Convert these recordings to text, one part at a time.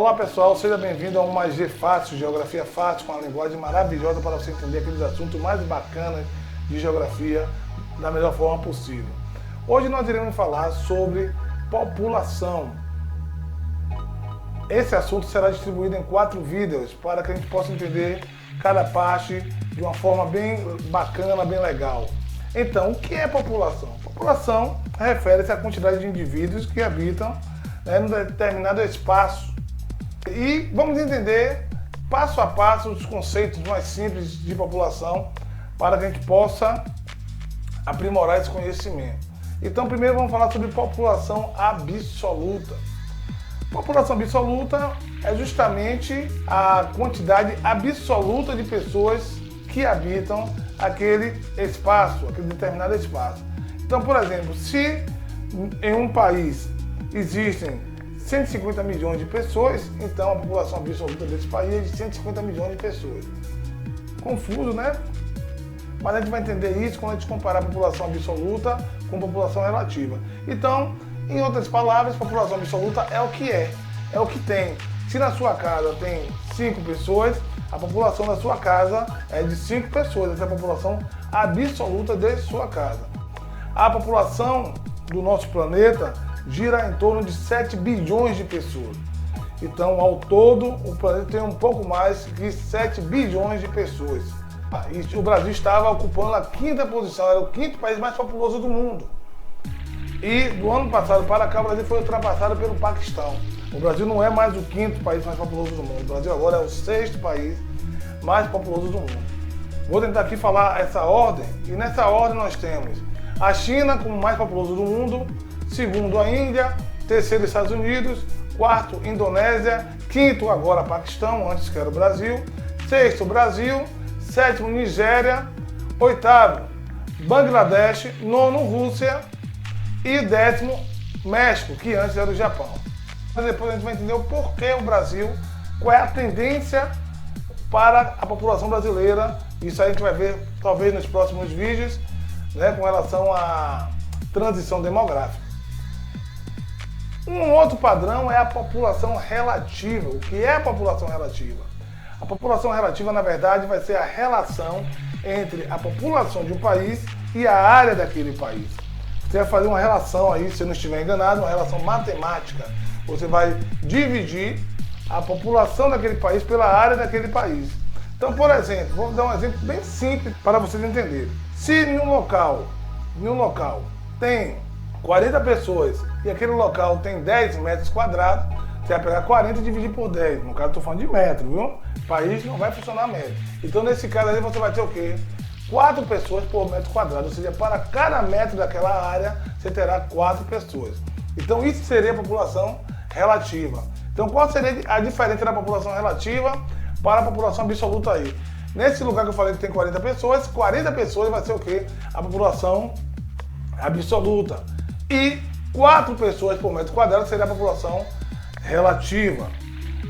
Olá pessoal, seja bem-vindo a um Mais G Fácil, Geografia Fácil, com uma linguagem maravilhosa para você entender aqueles assuntos mais bacanas de geografia da melhor forma possível. Hoje nós iremos falar sobre população. Esse assunto será distribuído em 4 vídeos para que a gente possa entender cada parte de uma forma bem bacana, bem legal. Então, o que é população? População refere-se à quantidade de indivíduos que habitam em um determinado espaço. E vamos entender passo a passo os conceitos mais simples de população para que a gente possa aprimorar esse conhecimento. Então, primeiro vamos falar sobre população absoluta. População absoluta é justamente a quantidade absoluta de pessoas que habitam aquele espaço, aquele determinado espaço. Então, por exemplo, se em um país existem 150 milhões de pessoas, então a população absoluta desse país é de 150 milhões de pessoas. Confuso, né? Mas a gente vai entender isso quando a gente comparar a população absoluta com a população relativa. Então, em outras palavras, população absoluta é o que é o que tem. Se na sua casa tem 5 pessoas, a população da sua casa é de 5 pessoas, essa é a população absoluta de sua casa. A população do nosso planeta gira em torno de 7 bilhões de pessoas. Então, ao todo, o planeta tem um pouco mais de 7 bilhões de pessoas. E o Brasil estava ocupando a 5ª posição, era o 5º país mais populoso do mundo. E do ano passado para cá, o Brasil foi ultrapassado pelo Paquistão. O Brasil não é mais o 5º país mais populoso do mundo. O Brasil agora é o 6º país mais populoso do mundo. Vou tentar aqui falar essa ordem. E nessa ordem nós temos a China como mais populoso do mundo, segundo a Índia, terceiro Estados Unidos, quarto Indonésia, quinto agora Paquistão, antes que era o Brasil, sexto Brasil, sétimo Nigéria, oitavo Bangladesh, nono Rússia e 10º México, que antes era o Japão. Mas depois a gente vai entender o porquê o Brasil, qual é a tendência para a população brasileira. Isso aí a gente vai ver talvez nos próximos vídeos, né, com relação à transição demográfica. Um outro padrão é a população relativa. O que é a população relativa? A população relativa, na verdade, vai ser a relação entre a população de um país e a área daquele país. Você vai fazer uma relação aí, se eu não estiver enganado, uma relação matemática. Você vai dividir a população daquele país pela área daquele país. Então, por exemplo, vou dar um exemplo bem simples para vocês entenderem. Se em um local tem 40 pessoas e aquele local tem 10 metros quadrados, você vai pegar 40 e dividir por 10. No caso, estou falando de metro, viu? O país não vai funcionar metro. Então, nesse caso aí, você vai ter o quê? 4 pessoas por metro quadrado, ou seja, para cada metro daquela área, você terá 4 pessoas. Então, isso seria a população relativa. Então, qual seria a diferença da população relativa para a população absoluta aí? Nesse lugar que eu falei que tem 40 pessoas vai ser o quê? A população absoluta. E 4 pessoas por metro quadrado seria a população relativa.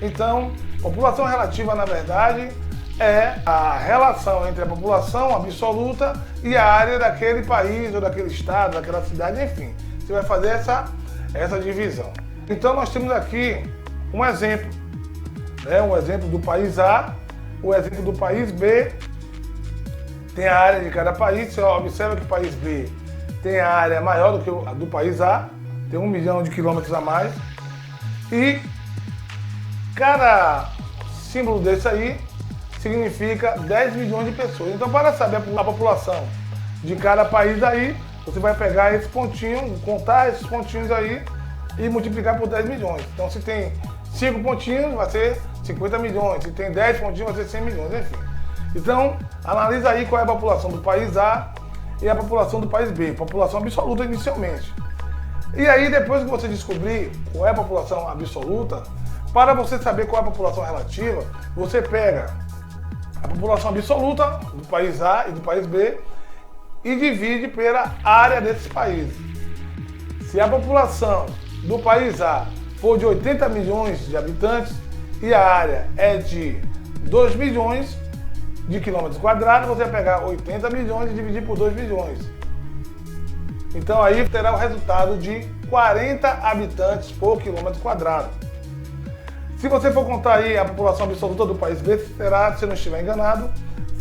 Então, população relativa, na verdade, é a relação entre a população absoluta e a área daquele país, ou daquele estado, daquela cidade, enfim. Você vai fazer essa divisão. Então, nós temos aqui um exemplo, né? Um exemplo do país A, o exemplo do país B. Tem a área de cada país. Você observa que o país B tem a área maior do que a do país A, tem 1 milhão de quilômetros a mais. E cada símbolo desse aí significa 10 milhões de pessoas. Então, para saber a população de cada país aí, você vai pegar esse pontinho, contar esses pontinhos aí e multiplicar por 10 milhões. Então, se tem 5 pontinhos, vai ser 50 milhões. Se tem 10 pontinhos, vai ser 100 milhões, enfim. Então, analisa aí qual é a população do país A e a população do país B. População absoluta inicialmente. E aí, depois que você descobrir qual é a população absoluta, para você saber qual é a população relativa, você pega a população absoluta do país A e do país B e divide pela área desses países. Se a população do país A for de 80 milhões de habitantes e a área é de 2 milhões de quilômetros quadrados, você vai pegar 80 milhões e dividir por 2 milhões. Então aí terá o resultado de 40 habitantes por quilômetro quadrado. Se você for contar aí a população absoluta do país B, será, se eu não estiver enganado,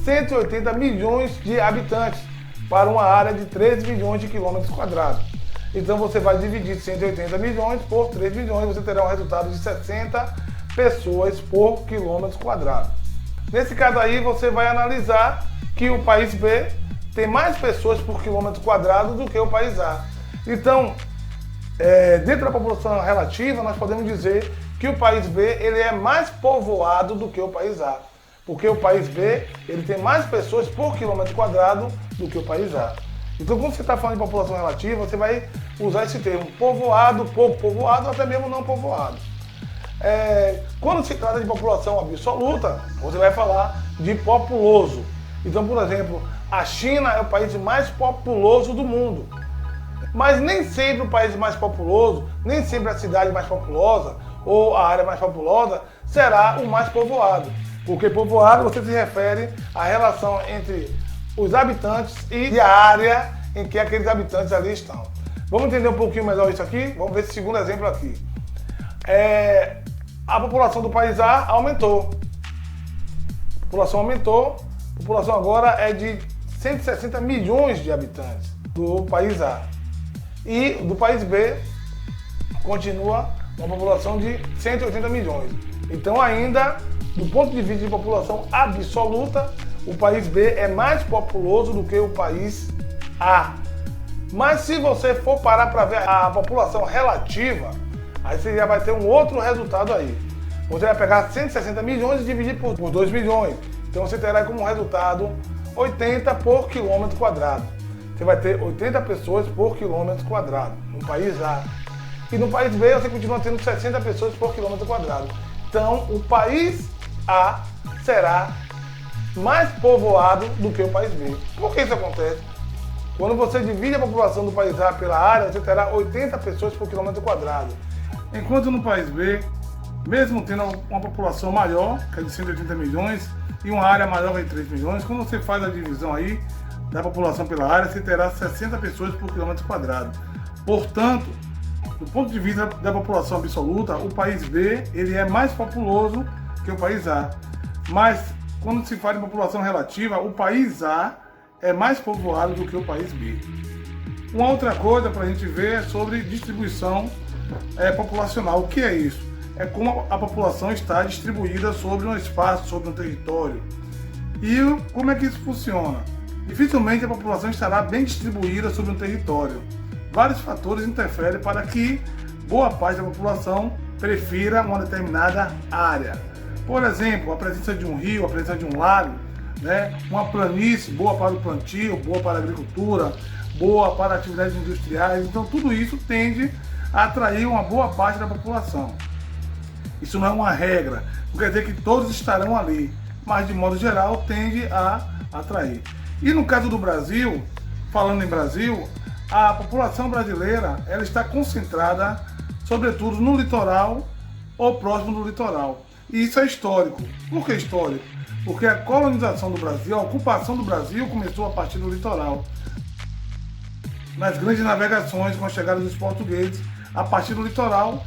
180 milhões de habitantes para uma área de 13 milhões de quilômetros quadrados. Então você vai dividir 180 milhões por 3 milhões, você terá um resultado de 60 pessoas por quilômetro quadrado. Nesse caso aí, você vai analisar que o país B tem mais pessoas por quilômetro quadrado do que o país A. Então, dentro da população relativa, nós podemos dizer que o país B ele é mais povoado do que o país A. Porque o país B ele tem mais pessoas por quilômetro quadrado do que o país A. Então, quando você está falando de população relativa, você vai usar esse termo povoado, pouco povoado, ou até mesmo não povoado. Quando se trata de população absoluta, você vai falar de populoso. Então, por exemplo, a China é o país mais populoso do mundo. Mas nem sempre o país mais populoso, nem sempre a cidade mais populosa ou a área mais populosa será o mais povoado. Porque povoado você se refere à relação entre os habitantes e a área em que aqueles habitantes ali estão. Vamos entender um pouquinho melhor isso aqui? Vamos ver esse segundo exemplo aqui. A população do país A aumentou. A população aumentou. A população agora é de 160 milhões de habitantes do país A. E do país B continua uma população de 180 milhões. Então ainda, do ponto de vista de população absoluta, o país B é mais populoso do que o país A. Mas se você for parar para ver a população relativa, aí você já vai ter um outro resultado aí. Você vai pegar 160 milhões e dividir por 2 milhões. Então você terá como resultado 80 por quilômetro quadrado. Você vai ter 80 pessoas por quilômetro quadrado no país A. E no país B você continua tendo 60 pessoas por quilômetro quadrado. Então o país A será mais povoado do que o país B. Por que isso acontece? Quando você divide a população do país A pela área, você terá 80 pessoas por quilômetro quadrado. Enquanto no país B, mesmo tendo uma população maior, que é de 180 milhões, e uma área maior que é de 3 milhões, quando você faz a divisão aí da população pela área, você terá 60 pessoas por quilômetro quadrado. Portanto, do ponto de vista da população absoluta, o país B ele é mais populoso que o país A. Mas, quando se fala em população relativa, o país A é mais povoado do que o país B. Uma outra coisa para a gente ver é sobre distribuição populacional. O que é isso? É como a população está distribuída sobre um espaço, sobre um território. E como é que isso funciona? Dificilmente a população estará bem distribuída sobre um território. Vários fatores interferem para que boa parte da população prefira uma determinada área. Por exemplo, a presença de um rio, a presença de um lago, uma planície boa para o plantio, boa para a agricultura, boa para atividades industriais. Então tudo isso tende a atrair uma boa parte da população. Isso não é uma regra, não quer dizer que todos estarão ali, mas de modo geral tende a atrair. E no caso do Brasil, falando em Brasil, a população brasileira ela está concentrada sobretudo no litoral ou próximo do litoral. E isso é histórico. Por que histórico? Porque a colonização do Brasil, a ocupação do Brasil começou a partir do litoral. Nas grandes navegações, com a chegada dos portugueses, a partir do litoral,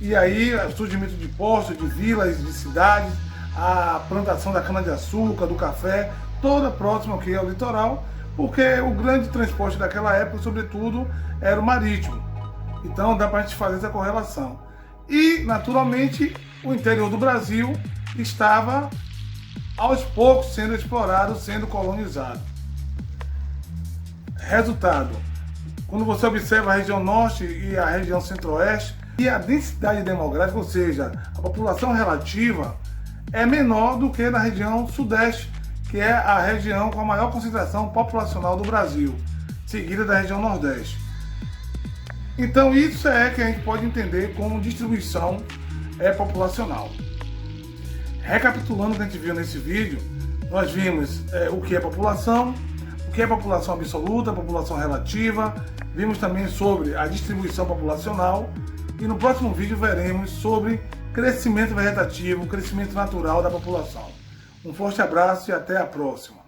e aí o surgimento de postos, de vilas, de cidades, a plantação da cana-de-açúcar, do café, toda próxima aqui ao litoral, porque o grande transporte daquela época, sobretudo, era o marítimo. Então dá para a gente fazer essa correlação. E, naturalmente, o interior do Brasil estava, aos poucos, sendo explorado, sendo colonizado. Resultado, quando você observa a região norte e a região centro-oeste, e a densidade demográfica, ou seja, a população relativa, é menor do que na região sudeste, que é a região com a maior concentração populacional do Brasil, seguida da região nordeste. Então isso é que a gente pode entender como distribuição populacional. Recapitulando o que a gente viu nesse vídeo, nós vimos o que é população absoluta, população relativa, vimos também sobre a distribuição populacional e no próximo vídeo veremos sobre crescimento vegetativo, crescimento natural da população. Um forte abraço e até a próxima.